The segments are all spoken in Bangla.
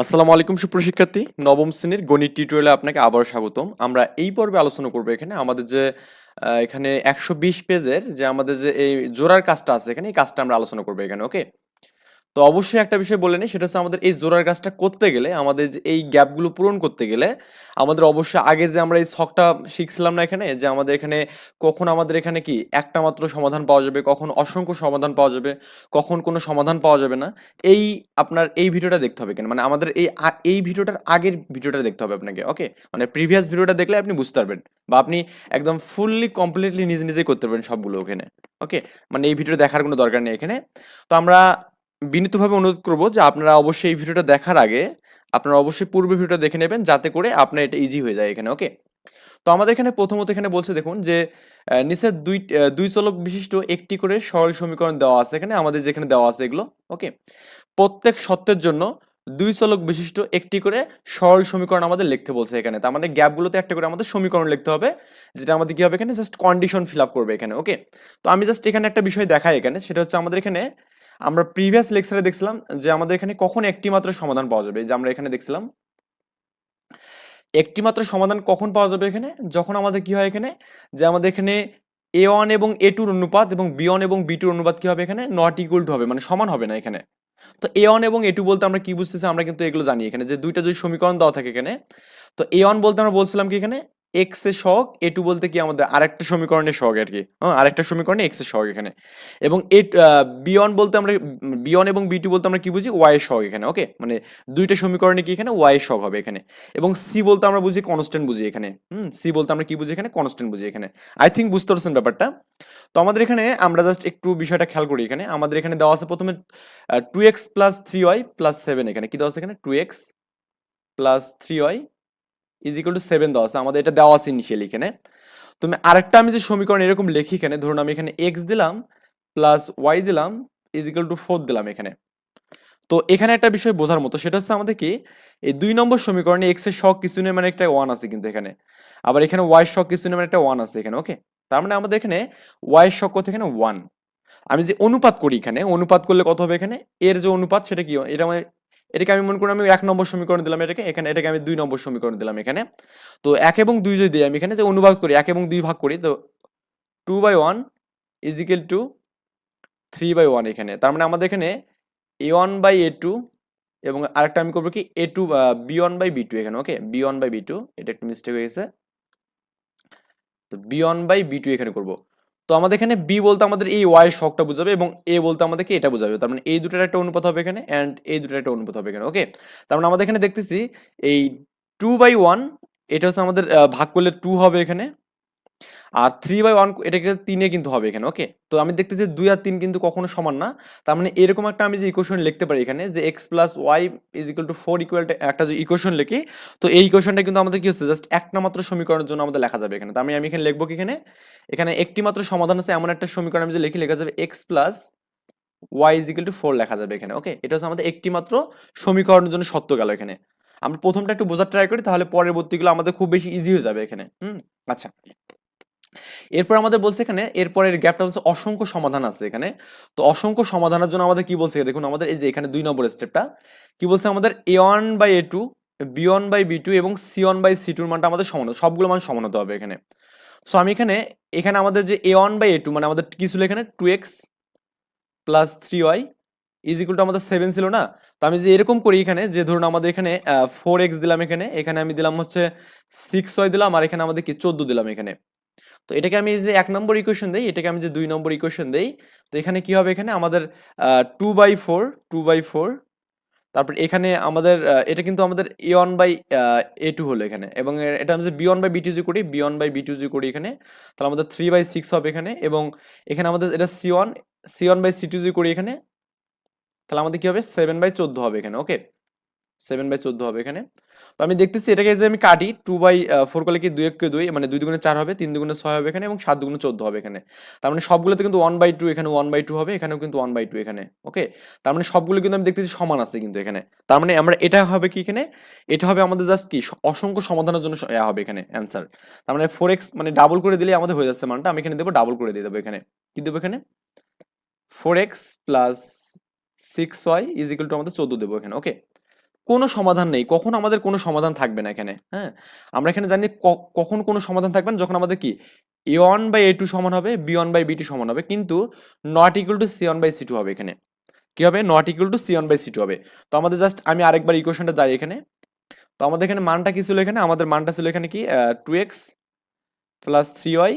আসসালামু আলাইকুম সুপ্রশিক্ষার্থী, নবম শ্রেণীর গণিত টিউটোরিয়ালে আপনাকে আবারও স্বাগতম। আমরা এই পর্বে আলোচনা করব এখানে আমাদের যে এখানে 120 পেজের যে আমাদের যে এই জোড়ার কাজটা আছে, এখানে এই কাজটা আমরা আলোচনা করব এখানে। ওকে, তো অবশ্যই একটা বিষয় বলে নিই, সেটা হচ্ছে আমাদের এই জোড়ার কাজটা করতে গেলে, আমাদের যে এই গ্যাপগুলো পূরণ করতে গেলে আমাদের অবশ্যই আগে যে আমরা এই ছকটা শিখছিলাম না এখানে, যে আমাদের এখানে কখন আমাদের এখানে কি একটা মাত্র সমাধান পাওয়া যাবে, কখন অসংখ্য সমাধান পাওয়া যাবে, কখন কোনো সমাধান পাওয়া যাবে না, এই আপনার এই ভিডিওটা দেখতে হবে কেন, মানে আমাদের এই ভিডিওটার আগের ভিডিওটা দেখতে হবে আপনাকে। ওকে, মানে প্রিভিয়াস ভিডিওটা দেখলে আপনি বুঝতে পারবেন, বা আপনি একদম ফুললি কমপ্লিটলি নিজে নিজেই করতে পারবেন সবগুলো ওখানে। ওকে, মানে এই ভিডিও দেখার কোনো দরকার নেই এখানে। তো আমরা বিনীতভাবে অনুরোধ করব যে আপনারা অবশ্যই এই ভিডিওটা দেখার আগে আপনারা অবশ্যই পূর্বে ভিডিওটা দেখে নেবেন, যাতে করে আপনার এটা ইজি হয়ে যায় এখানে। ওকে, তো আমাদের এখানে প্রথমত এখানে বলছে দেখুন যে নিচে দুই চলক বিশিষ্ট একটি করে সরল সমীকরণ দেওয়া আছে এখানে, আমাদের যেখানে দেওয়া আছে এগুলো। ওকে, প্রত্যেক সত্যের জন্য দুই চলক বিশিষ্ট একটি করে সরল সমীকরণ আমাদের লিখতে বলছে এখানে। তার মানে গ্যাপগুলোতে একটা করে আমাদের সমীকরণ লিখতে হবে, যেটা আমাদের কি হবে এখানে, জাস্ট কন্ডিশন ফিল আপ করবে এখানে। ওকে, তো আমি জাস্ট এখানে একটা বিষয় দেখাই এখানে, সেটা হচ্ছে আমাদের এখানে আমরা প্রিভিয়াস লেকচারে দেখছিলাম যে আমাদের এখানে কখন একটি মাত্র সমাধান পাওয়া যাবে। এই যে আমরা এখানে দেখছিলাম একটি মাত্র সমাধান কখন পাওয়া যাবে এখানে, যখন আমাদের কি হয় এখানে, যে আমাদের এখানে A1 এবং A2 এর অনুপাত এবং B1 এবং B2 এর অনুপাত কি হবে এখানে, নট ইকুয়াল টু হবে, মানে সমান হবে না এখানে। তো A1 এবং A2 বলতে আমরা কি বুঝতেছি, আমরা কিন্তু এগুলো জানি এখানে, যে দুইটা যদি সমীকরণ দেওয়া থাকে এখানে, তো A1 বলতে আমরা বলছিলাম কি এখানে x এর সহগ, A2 বলতে কি আমাদের আরেকটা সমীকরণের সহগ আর কি, আরেকটা সমীকরণে x এর সহগ এখানে। এবং B1 বলতে আমরা B1 এবং B2 বলতে আমরা কি বুঝি, y এর সহগ এখানে। ওকে, মানে দুইটা সমীকরণে কি এখানে y এর সহগ হবে এখানে। এবং C বলতে আমরা বুঝি কনস্ট্যান্ট বুঝি এখানে। C বলতে আমরা কি বুঝি এখানে, কনস্ট্যান্ট বুঝি এখানে। আই থিংক বুঝতে পারছেন ব্যাপারটা। তো আমাদের এখানে আমরা জাস্ট একটু বিষয়টা খেয়াল করি এখানে, আমাদের এখানে দেওয়া আছে প্রথমে 2x প্লাস 3y প্লাস 7, এখানে কি দেওয়া আছে এখানে 2x plus 3y is equal two 7 দেওয়া আছে, আমাদের এটা দেওয়া আছে ইনিশিয়ালি এখানে। তুমি আরেকটা আমি যে সমীকরণ এরকম লিখি এখানে, ধরুন আমি এখানে x দিলাম প্লাস y দিলাম ইজ ইকুয়াল টু 4 দিলাম এখানে। তো এখানে একটা বিষয় বোঝার মতো, সেটা হচ্ছে আমাদের কি এই 2 নম্বর সমীকরণে x এর সহগ কিছু নেই মানে একটা 1 আছে কিন্তু এখানে, আবার এখানে y এর সহগ কিছু নেই মানে একটা 1 আছে এখানে। ওকে, তার মানে আমাদের এখানে y এর সহগ কত এখানে 1। আমি যে অনুপাত করি এখানে, অনুপাত করলে কত হবে এখানে, এর যে অনুপাত সেটা কি, এটা মানে এটাকে আমি মনে করি আমি 1 নম্বর সমীকরণ দিলাম এটাকে এখানে, এটাকে আমি 2 নম্বর সমীকরণ দিলাম এখানে। তো 1 এবং 2 যদি দিই আমি এখানে, যে অনুপাত করি 1 এবং 2 ভাগ করি, তো 2/1 ইজ ইকুয়াল টু 3/1 এখানে। তার মানে আমাদের এখানে a1/a2 এবং আরেকটা আমি করবো কি a2 b1/b2 এখানে। ওকে, b1/b2, এটা একটু মিস্টেক হয়ে গেছে, তো b1/b2 এখানে করব। তো আমাদের এখানে b বলতে আমাদের এই y এর সহগটা বোঝাবে এবং a বলতে আমাদেরকে এটা বোঝাবে, তার মানে এই দুটোর একটা অনুপাত হবে এখানে এন্ড এই দুটোর একটা অনুপাত হবে এখানে। ওকে, তার মানে আমাদের এখানে দেখতেছি এই 2/1 এটা হচ্ছে আমাদের ভাগ করলে 2 হবে এখানে, আর 3/1 এটাকে 3 এ কিন্তু হবে এখানে। ওকে, তো আমি দেখতেছি 2 আর 3 কিন্তু কখনো সমান না, তার মানে এরকম একটা আমি যে ইকুয়েশন লিখতে পারি এখানে, যে x plus Y is equal to 4 equal to একটা যে ইকুয়েশন লিখি, তো এই ইকুয়েশনটা কিন্তু আমাদের কি হচ্ছে, জাস্ট একটা মাত্র সমীকরণের জন্য আমাদের লেখা যাবে এখানে। তার মানে আমি এখানে লিখবো কি এখানে, এখানে একটি মাত্র সমাধান আছে এমন একটা সমীকরণ আমি যে লিখি, লেখা যাবে x plus Y is equal to 4 লেখা যাবে এখানে। ওকে, এটা হচ্ছে আমাদের একটি মাত্র সমীকরণের জন্য সত্য গেল এখানে। আমরা প্রথমটা একটু বোঝার ট্রাই করি, তাহলে পরবর্তীগুলো আমাদের খুব বেশি ইজি হয়ে যাবে এখানে। আচ্ছা, এরপর আমাদের বলছে এখানে, এরপরের গ্যাপটা হচ্ছে অসংখ্য সমাধান আছে এখানে। তো অসংখ্য সমাধানের জন্য আমাদের কি বলছে দেখুন, আমাদের এই যে এখানে 2 নম্বর স্টেপটা কি বলছে, আমাদের a1/a2 b1/b2 এবং c1/c2 এর মানটা আমাদের সমান, সবগুলো মান সমান হতে হবে এখানে। সো আমি এখানে এখানে আমাদের যে a1/a2 মানে আমাদের কি ছিল এখানে 2x plus 3y is equal two আমাদের 7 ছিল না। তো আমি যে এরকম করি এখানে, যে ধরুন আমাদের এখানে 4x দিলাম এখানে, এখানে আমি দিলাম হচ্ছে 6y দিলাম, আর এখানে আমাদের কি 14 দিলাম এখানে। তো এটাকে আমি যে 1 নম্বর ইকুয়েশন দেই, এটাকে আমি যে 2 নম্বর ইকুয়েশন দেই, তো এখানে কি হবে এখানে আমাদের 2/4 তারপর এখানে আমাদের এটা কিন্তু আমাদের a1/a2 হলো এখানে, এবং এটা আমি যে b1/b2 যদি করি, b1/b2 যদি করি এখানে, তাহলে আমাদের 3/6 হবে এখানে। এবং এখানে আমাদের এটা c1/c2 যদি করি এখানে, তাহলে আমাদের কি হবে 7/14 হবে এখানে। ওকে, 7/14 হবে এখানে। তো আমি দেখতেছি এটাকে যে আমি কাটি, 2/4 করলে কি 2 1 2, মানে 2 দুগুণে 4 হবে, 3 দুগুণে 6 হবে এখানে, এবং 7 দুগুণে 14 হবে এখানে। তার মানে সবগুলোতে কিন্তু 1/2, এখানে 1/2 হবে, এখানেও কিন্তু 1/2 এখানে। ওকে, তার মানে সবগুলো কিন্তু আমি দেখতেছি সমান আছে কিন্তু এখানে। তার মানে আমরা এটা হবে কি এখানে, এটা হবে আমাদের জাস্ট কি অসংখ্য সমাধানের জন্য হবে এখানে অ্যান্সার। তার মানে 4x মানে ডাবল করে দিলে আমাদের হয়ে যাচ্ছে মানটা, আমি এখানে দেবো ডাবল করে দিয়ে দেবো এখানে। কি দেবো এখানে 4x plus 6y is equal two আমাদের 14 দেবো এখানে। ওকে, কোনো সমাধান নেই, কখন আমাদের কোনো সমাধান থাকবে না এখানে। হ্যাঁ, আমরা এখানে জানি কখন কোনো সমাধান থাকবে না, যখন আমাদের কি a1/a2 সমান হবে b1/b2 সমান হবে, কিন্তু নট ইকুয়াল টু c1/c2 হবে এখানে। কি হবে? নট ইকুয়াল টু c1/c2 হবে। তো আমাদের জাস্ট আমি আরেকবার ইকুয়েশনটা যাই এখানে। তো আমাদের এখানে মানটা কি ছিল এখানে? আমাদের মানটা ছিল এখানে কি 2x plus 3y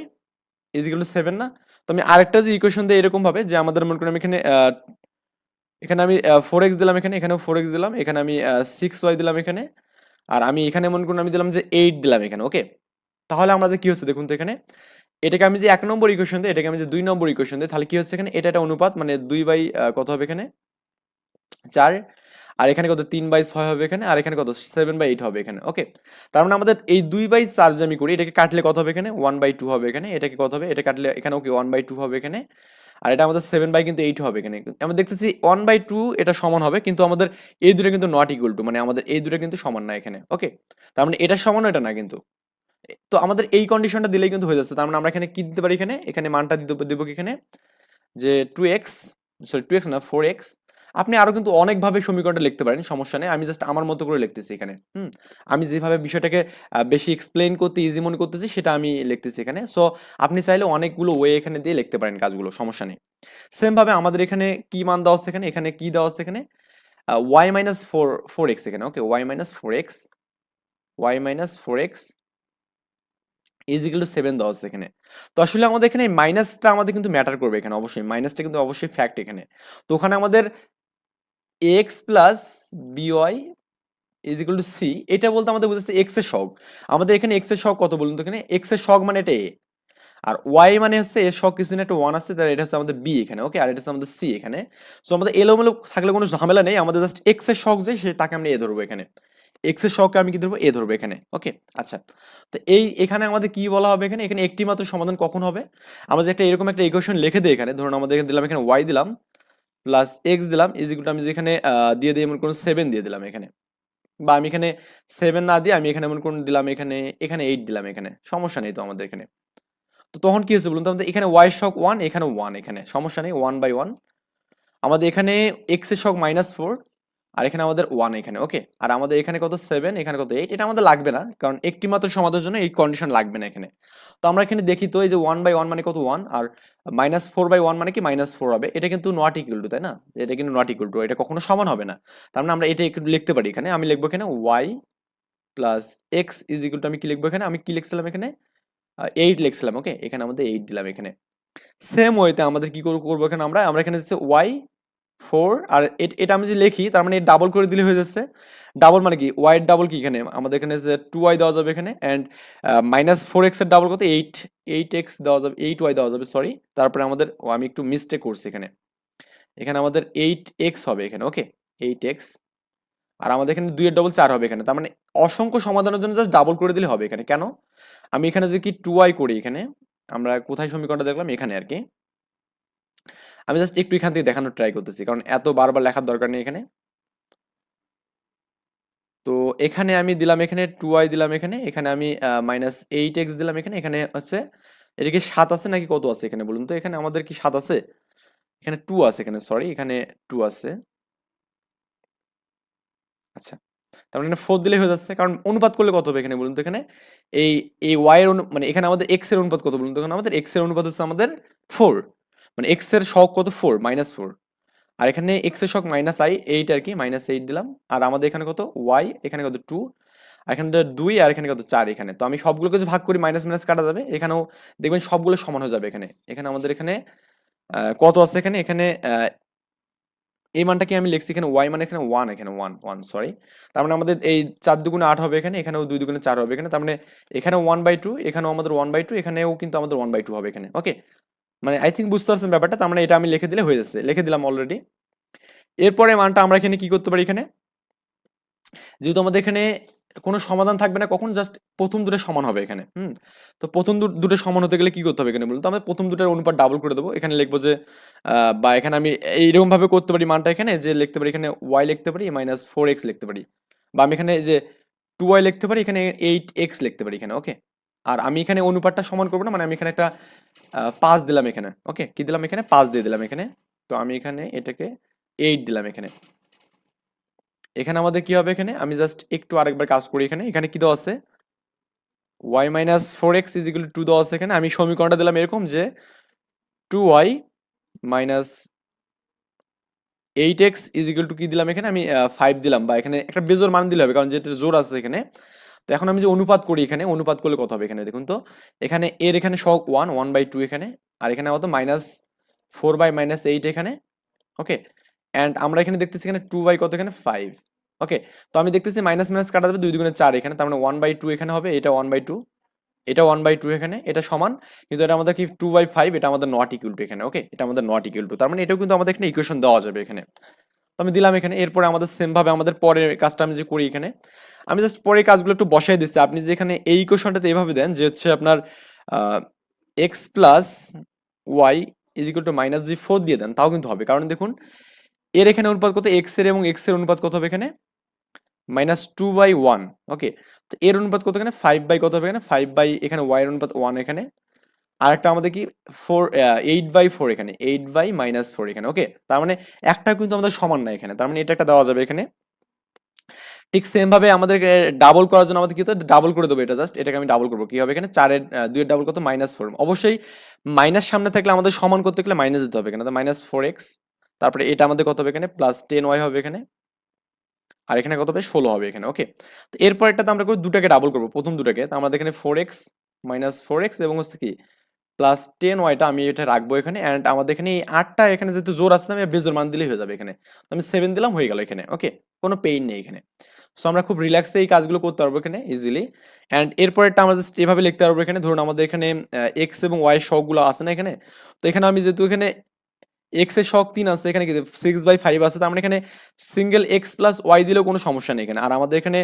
is equal two 7 না? তো আমি আরেকটা যে ইকুয়েশন দিই এরকম ভাবে যে আমাদের মনে করি আমি এখানে এখানে আমি 4x দিলাম, এখানে এখানেও 4x দিলাম, এখানে আমি 6y দিলাম এখানে, আর আমি এখানে মনে করুন আমি দিলাম যে 8 দিলাম এখানে। ওকে, তাহলে আমাদের কি হচ্ছে দেখুন তো এখানে, এটাকে আমি যে 1 নম্বর ইকুয়েশন দিই, এটাকে আমি যে 2 নম্বর ইকুয়েশন দিই, তাহলে কি হচ্ছে এখানে, এটা একটা অনুপাত, মানে 2/কত হবে এখানে 4, আর এখানে কত 3/6 হবে এখানে, আর এখানে কত 7/8 হবে এখানে। ওকে, তার মানে আমাদের এই 2/4 যে আমি করি, এটাকে কাটলে কত হবে এখানে 1/2 হবে এখানে, এটাকে কত হবে, এটা কাটলে এখানে ওকে 1/2 হবে এখানে, আর এটা আমাদের 7/8 হবে এখানে। আমরা দেখতেছি 1/2 এটা সমান হবে, কিন্তু আমাদের এই দুটো কিন্তু নট ইকুয়াল টু, মানে আমাদের এই দুটো কিন্তু সমান না এখানে। ওকে, তার মানে এটা সমান এটা না কিন্তু। তো আমাদের এই কন্ডিশনটা দিলেই কিন্তু হয়ে যাচ্ছে। তার মানে আমরা এখানে কি দিতে পারি, এখানে এখানে মানটা দিব কি এখানে, যে 2x, সরি 2x না 4x। আপনি আরো কিন্তু অনেকভাবে সমীকরণটা লিখতে পারেন, সমস্যা নেই, আমি জাস্ট আমার মতো করে লিখতেছি এখানে। আমি যেভাবে বিষয়টাকে বেশি এক্সপ্লেইন করতে ইজি মনে করতেছি সেটা আমি লিখতেছি এখানে। সো আপনি চাইলে অনেকগুলো ওয়ে এখানে দিয়ে লিখতে পারেন কাজগুলো, সমস্যা নেই। সেম ভাবে আমাদের এখানে কি মান দেওয়া আছে এখানে, এখানে কি দেওয়া আছে এখানে, y মাইনাস 4x এখানে। ওকে, y minus 4x is equal two 7 দেওয়া আছে এখানে। তো আসলে আমাদের এখানে মাইনাসটা আমাদের কিন্তু ম্যাটার করবে এখানে, অবশ্যই মাইনাসটা কিন্তু অবশ্যই ফ্যাক্ট এখানে। তো ওখানে আমাদের x plus by is equal two c, এটা বলতে আমাদের বুঝতেছে x এর সহগ। আমাদের এখানে x এর সহগ কত বলুন তো, এখানে x এর সহগ মানে এটা a, আর y মানে হচ্ছে এর সহগ কিছু না, একটা 1 আছে, তাহলে এটা হচ্ছে আমাদের b এখানে। ওকে, আর এটা হচ্ছে আমাদের c এখানে। সো আমাদের এলোমেলো থাকলে কোনো ঝামেলা নেই, আমাদের জাস্ট x এর সহগ যে সে তাকে আমরা a ধরবো এখানে, x এর সহগকে আমি কি ধরবো, a ধরবো এখানে। ওকে, আচ্ছা, তো এখানে আমাদের কি বলা হবে এখানে, এখানে একটি মাত্র সমাধান কখন হবে, আমরা যে একটা এরকম একটা ইকুয়েশন লিখে দিই এখানে, ধরুন আমাদের এখানে দিলাম, এখানে y দিলাম প্লাস x দিলাম ইজ ইকুয়াল টু, আমি যেখানে দিয়ে দিই এমন কোনো 7 দিয়ে দিলাম এখানে, বা আমি এখানে 7 না দিয়ে আমি এখানে এমন কোন দিলাম, এখানে এখানে 8 দিলাম এখানে, সমস্যা নেই তো আমাদের এখানে। তো তখন কি হচ্ছে বলুন তো, আমাদের এখানে y এর সহগ 1, এখানে 1, এখানে সমস্যা নেই 1/1। আমাদের এখানে x এর সহগ -4, আর এখানে আমাদের 1 এখানে। ওকে, আর আমাদের এখানে কত 7, এখানে কত 8, এটা আমাদের লাগবে না, কারণ একটি মাত্র সমাধানের জন্য এই কন্ডিশন লাগবে না এখানে। তো আমরা এখানে দেখি তো, এই যে 1/1 মানে কত 1, আর -4/1 মানে কি -4 হবে, এটা কিন্তু নট ইকুয়াল টু, তাই না? এটা কিন্তু নট ইকুয়াল টু, এটা কখনো সমান হবে না। তার মানে আমরা এটা একটু লিখতে পারি এখানে, আমি লিখবো এখানে y plus x is equal two, আমি কি লিখবো এখানে, আমি কি লিখছিলাম এখানে 8 লিখছিলাম। ওকে, এখানে আমাদের 8 দিলাম এখানে। সেম ওয়েতে আমাদের কি করবো এখানে, আমরা আমরা এখানে হচ্ছে y4, আর এটা আমি যদি লিখি তার মানে ডাবল করে দিলে হয়ে যাচ্ছে। ডাবল মানে কি, y এর ডাবল কি এখানে আমাদের এখানে যে 2y দেওয়া যাবে এখানে, এন্ড -4x এর ডাবল কত 8x দেওয়া যাবে, 8y দেওয়া যাবে, সরি। তারপরে আমাদের আমি একটু মিস্টেক করছি এখানে, এখানে আমাদের 8x হবে এখানে। ওকে, 8x, আর আমাদের এখানে 2 এর ডবল 4 হবে এখানে। তার মানে অসংখ্য সমাধানের জন্য জাস্ট ডাবল করে দিলে হবে এখানে। কেন, আমি এখানে যদি কি 2y করি এখানে, আমরা কোথায় সমীকরণটা দেখলাম, এখানে আর কি। আমি জাস্ট একটু এখান থেকে দেখানোর ট্রাই করতেছি, কারণ এত বারবার লেখার দরকার নেই এখানে। তো এখানে আমি দিলাম এখানে 2y দিলাম এখানে, এখানে আমি -8x দিলাম এখানে, এখানে হচ্ছে এটা কি 7 আছে নাকি কত আছে এখানে বলুন তো, এখানে আমাদের কি 7 আছে, এখানে 2 আছে এখানে, সরি এখানে 2 আছে। আচ্ছা, তার মানে 4 দিলেই হয়ে যাচ্ছে, কারণ অনুপাত করলে কত হবে এখানে বলুন তো, এখানে এই এই y এর মানে এখানে আমাদের x এর অনুপাত কত বলুন তো, এখানে আমাদের x এর অনুপাত হচ্ছে আমাদের 4, মানে x এর সহগ কত 4, -4, আর এখানে x এর সহগ -8 আর কি, -8 দিলাম, আর আমাদের এখানে কত y, এখানে কত 2, আর এখানে 2, আর এখানে কত 4 এখানে। তো আমি সবগুলোকে যদি ভাগ করি মাইনাস মাইনাস কাটা যাবে, এখানেও দেখবেন সবগুলো সমান হয়ে যাবে এখানে। এখানে আমাদের এখানে কত আছে এখানে, এখানে এই মানটা কি আমি লিখছি এখানে y মানে এখানে 1, এখানে 1 সরি। তার মানে আমাদের এই 4 দুগুণে 8 হবে এখানে, এখানেও 2 দুগুণে 4 হবে এখানে। তার মানে এখানে 1/2, এখানেও আমাদের 1/2, এখানেও কিন্তু আমাদের 1/2 হবে এখানে। ওকে, মানে আই থিঙ্ক বুঝতে পারছেন ব্যাপারটা। তার মানে এটা আমি লিখে দিলে হয়ে যাচ্ছে, লিখে দিলাম অলরেডি। এরপরে মানটা আমরা এখানে কি করতে পারি, এখানে যেহেতু আমাদের এখানে কোনো সমাধান থাকবে না, কখন জাস্ট প্রথম দুটো সমান হবে এখানে। তো প্রথম দুটো সমান হতে গেলে কি করতে হবে এখানে বলুন তো, আমরা প্রথম দুটোর অনুপাত ডাবল করে দেবো। এখানে লিখবো যে বা এখানে আমি এইরকম ভাবে করতে পারি মানটা, এখানে যে লিখতে পারি এখানে y লিখতে পারি -4x লিখতে পারি, বা আমি এখানে যে 2y লিখতে পারি, এখানে 8x লিখতে পারি এখানে। ওকে, আর আমি এখানে অনুপাতটা সমান করবো না, মানে আমি এখানে একটা 5 দিলাম এখানে। ওকে, কি দিলাম এখানে 5 দিয়ে দিলাম এখানে। তো আমি এখানে এটাকে 8 দিলাম এখানে। এখানে আমাদের কি হবে, এখানে আমি জাস্ট একটু আরেকবার কাজ করি। এখানে কি দেওয়া আছে, y minus 4x is equal two 2 দেওয়া আছে। এখানে আমি সমীকরণটা দিলাম এরকম যে 2y minus 8x is equal two কি দিলাম, এখানে আমি 5 দিলাম, বা এখানে একটা বেজোর মান দিলে হবে কারণ যেহেতু জোর আছে এখানে। তো এখন আমি যে অনুপাত করি, এখানে অনুপাত করলে কত হবে, এখানে দেখুন তো, এখানে এর এখানে সহগ 1/2 এখানে, আর এখানে কত মাইনাস 4/-8 এখানে। ওকে, অ্যান্ড আমরা এখানে দেখতেছি এখানে 2 কত, এখানে 5। ওকে, তো আমি দেখতেছি মাইনাস মাইনাস কাটা যাবে, 2 2 4 এখানে, তার মানে 1/2 এখানে হবে, এটা 1/2, এটা 1/2 এখানে, এটা সমান, কিন্তু এটা আমাদের কি 2/5, এটা আমাদের নট ইকুয়াল টু এখানে। ওকে, এটা আমাদের নট ইকুয়াল টু, তার মানে এটাও কিন্তু আমাদের এখানে ইকুয়েশন দেওয়া যাবে এখানে। তো আমি দিলাম এখানে। এরপরে আমাদের সেম ভাবে আমাদের পরের কাজটা আমি যে করি এখানে, আমি জাস্ট পরের কাজগুলো একটু বসাই দিচ্ছি। আপনি যে এখানে এই ইকুয়েশনটাতে এইভাবে দেন যে হচ্ছে আপনার X plus Y is equal to minus G 4 দিয়ে দেন, তাও কিন্তু হবে। কারণ দেখুন এর এখানে অনুপাত কত, এক্স এর এবং এক্স এর অনুপাত কত হবে এখানে, -2/1। ওকে, তো এর অনুপাত কত এখানে, 5 কত হবে এখানে, 5 এখানে ওয়াই এর অনুপাত 1 এখানে, আরেকটা আমাদের কি 8/4 এখানে, 8/-4 এখানে। ওকে, তার মানে একটা কিন্তু আমাদের সমান না এখানে, তার মানে এটা একটা দেওয়া যাবে এখানে। ঠিক সেম ভাবে আমাদেরকে ডাবল করার জন্য আমাদের কি হতো, ডাবল করে দেবো এটা, জাস্ট এটাকে আমি ডাবল করবো। কি হবে এখানে, 2 এর ডাবল কত, -4। অবশ্যই মাইনাস সামনে থাকলে আমাদের সমান করতে গেলে মাইনাস দিতে হবে এখানে, তো -4x, তারপরে এটা আমাদের কত হবে এখানে, +10y হবে এখানে, আর এখানে কত হবে, 16 হবে এখানে। ওকে, তো এরপর এটাতে আমরা করবো দুটাকে ডাবল করবো, প্রথম দুটাকে। তো আমাদের এখানে 4x -4x এবং হচ্ছে কি +10yটা আমি এটা রাখবো এখানে। অ্যান্ড আমাদের এখানে এই 8টা এখানে যেহেতু জোর আছে, আমি বেজোর মান দিলেই হয়ে যাবে এখানে। তো আমি 7 দিলাম, হয়ে গেল এখানে। ওকে, কোনো পেইন নেই এখানে। সো আমরা খুব রিল্যাক্সে এই কাজগুলো করতে পারবো এখানে ইজিলি। অ্যান্ড এরপরেরটা আমরা জাস্ট এভাবে লিখতে পারবো এখানে। ধরুন আমাদের এখানে এক্স এবং ওয়াই সহগগুলো আছে না এখানে, তো এখানে আমি যেহেতু এখানে এক্স এর সহগ 3 আছে, এখানে কি 6/5 আছে, তার মানে এখানে সিঙ্গেল এক্স প্লাস ওয়াই দিলেও কোনো সমস্যা নেই এখানে। আর আমাদের এখানে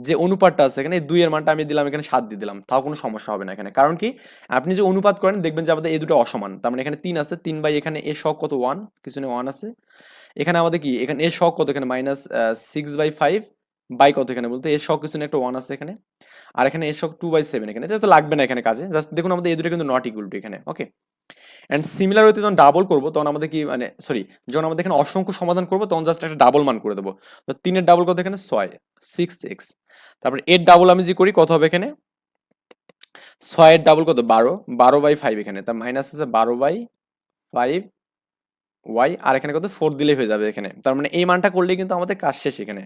যে অনুপাতটা আছে এখানে 2 এর মানটা আমি দিলাম এখানে 7 দিয়ে দিলাম, তাও কোনো সমস্যা হবে না এখানে। কারণ কি, আপনি যে অনুপাত করেন দেখবেন যে আমাদের এই দুটো অসমান, তার মানে এখানে 3 আছে, 3 এখানে এর সহগ কত 1, কিছু নেই 1 আছে। এখানে আমাদের কি, এখানে এর সহগ কত, এখানে -6/5 বাই কত এখানে, বলতে এর সহগ কিছু নেই, একটা 1 আছে এখানে। আর এখানে এর সহগ 2/7 এখানে, এটা তো লাগবে না এখানে কাজে। জাস্ট দেখুন আমাদের এই দুটো কিন্তু নট ইকুয়াল টু এখানে। ওকে, অ্যান্ড সিমিলার ওয়েতে যখন ডাবল করবো তখন আমাদের কি মানে সরি, যখন আমাদের এখানে অসংখ্য সমাধান করবো তখন জাস্ট একটা ডাবল মান করে দেবো। তো 3 এর ডাবল কত এখানে 6x, তারপরে এর ডাবল আমি যে করি কত হবে এখানে, 6 এর ডাবল কত 12/5 এখানে, তার মাইনাস আছে 12/5 ওয়াই, আর এখানে কত 4 দিলেই হয়ে যাবে এখানে। তার মানে এই মানটা করলেই কিন্তু আমাদের কাজ শেষ এখানে।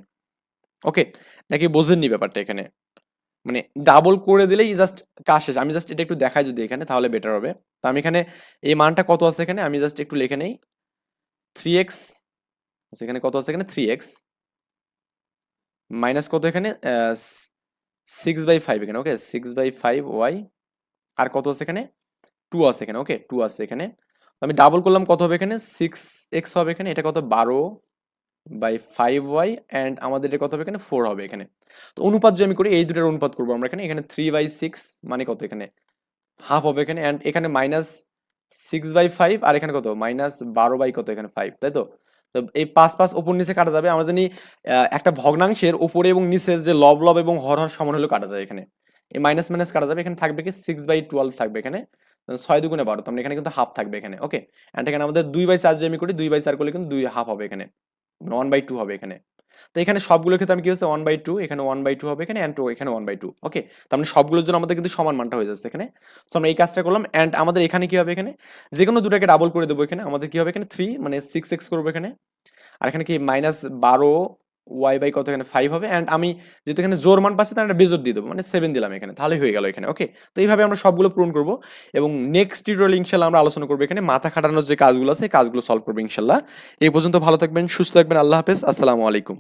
ওকে, নাকি বোঝেননি ব্যাপারটা এখানে, মানে ডাবল করে দিলেই জাস্ট কাজ শেষ। আমি জাস্ট এটা একটু দেখাই যদি এখানে, তাহলে বেটার হবে। তো আমি এখানে এই মানটা কত আছে এখানে, আমি জাস্ট একটু লিখে নেই 3x, এখানে কত আছে এখানে 3x মাইনাস কত এখানে 6/5 এখানে। ওকে, 6/5y, আর কত আছে এখানে 2 আছে এখানে। ওকে, 2 আছে এখানে। আমি ডাবল করলাম কত হবে এখানে 6x হবে এখানে, এটা কত 12/5y, অ্যান্ড আমাদের এটা কত হবে এখানে 4 হবে এখানে। তো অনুপাত যে আমি করি এই দুটোর অনুপাত করবো আমরা এখানে। এখানে 3/6 মানে কত এখানে হাফ হবে এখানে, অ্যান্ড এখানে -6/5, আর এখানে কত -12 কত এখানে 5, তাই তো। তো এই 5 উপর নিচে কাটা যাবে। আমরা জানি একটা ভগ্নাংশের উপরে এবং নিচের যে লব লব এবং হর হর সমান হলেও কাটা যায় এখানে। এই মাইনাস মাইনাস কাটা যাবে, এখানে থাকবে কি 6/12 থাকবে এখানে, 6 দুগুণে 12, তার মানে এখানে কিন্তু হাফ থাকবে এখানে। ওকে, অ্যান্ড এখানে আমাদের 2/4 যে আমি করি 2/4 করলে কিন্তু 2 হাফ হবে এখানে, 1/2 হবে এখানে। তো এখানে সবগুলোর ক্ষেত্রে আমি কি হচ্ছে 1/2, এখানে 1/2 হবে এখানে, অ্যান্ড এখানে 1/2। ওকে, তার মানে সবগুলোর জন্য আমাদের কিন্তু সমান মানটা হয়ে যাচ্ছে এখানে। সো আমরা এই কাজটা করলাম, অ্যান্ড আমাদের এখানে কি হবে এখানে, যে কোনো দুটাকে ডাবল করে দেবো এখানে। আমাদের কি হবে এখানে 3 মানে 6x করবো এখানে, আর এখানে কি -12y কত এখানে 5 হবে। অ্যান্ড আমি যেহেতু এখানে জোর মান পাচ্ছি তার একটা বেজোর দিয়ে দেবো, মানে 7 দিলাম এখানে, তাহলে হয়ে গেল এখানে। ওকে, তো এইভাবে আমরা সবগুলো পূরণ করবো, এবং নেক্সট টিউটোরিয়াল ইনশাল্লাহ আমরা আলোচনা করবো এখানে মাথা খাটানোর যে কাজগুলো আছে কাজগুলো সলভ করবো ইনশাল্লাহ। এই পর্যন্ত ভালো থাকবেন, সুস্থ থাকবেন, আল্লাহ হাফেজ, আসসালামু আলাইকুম।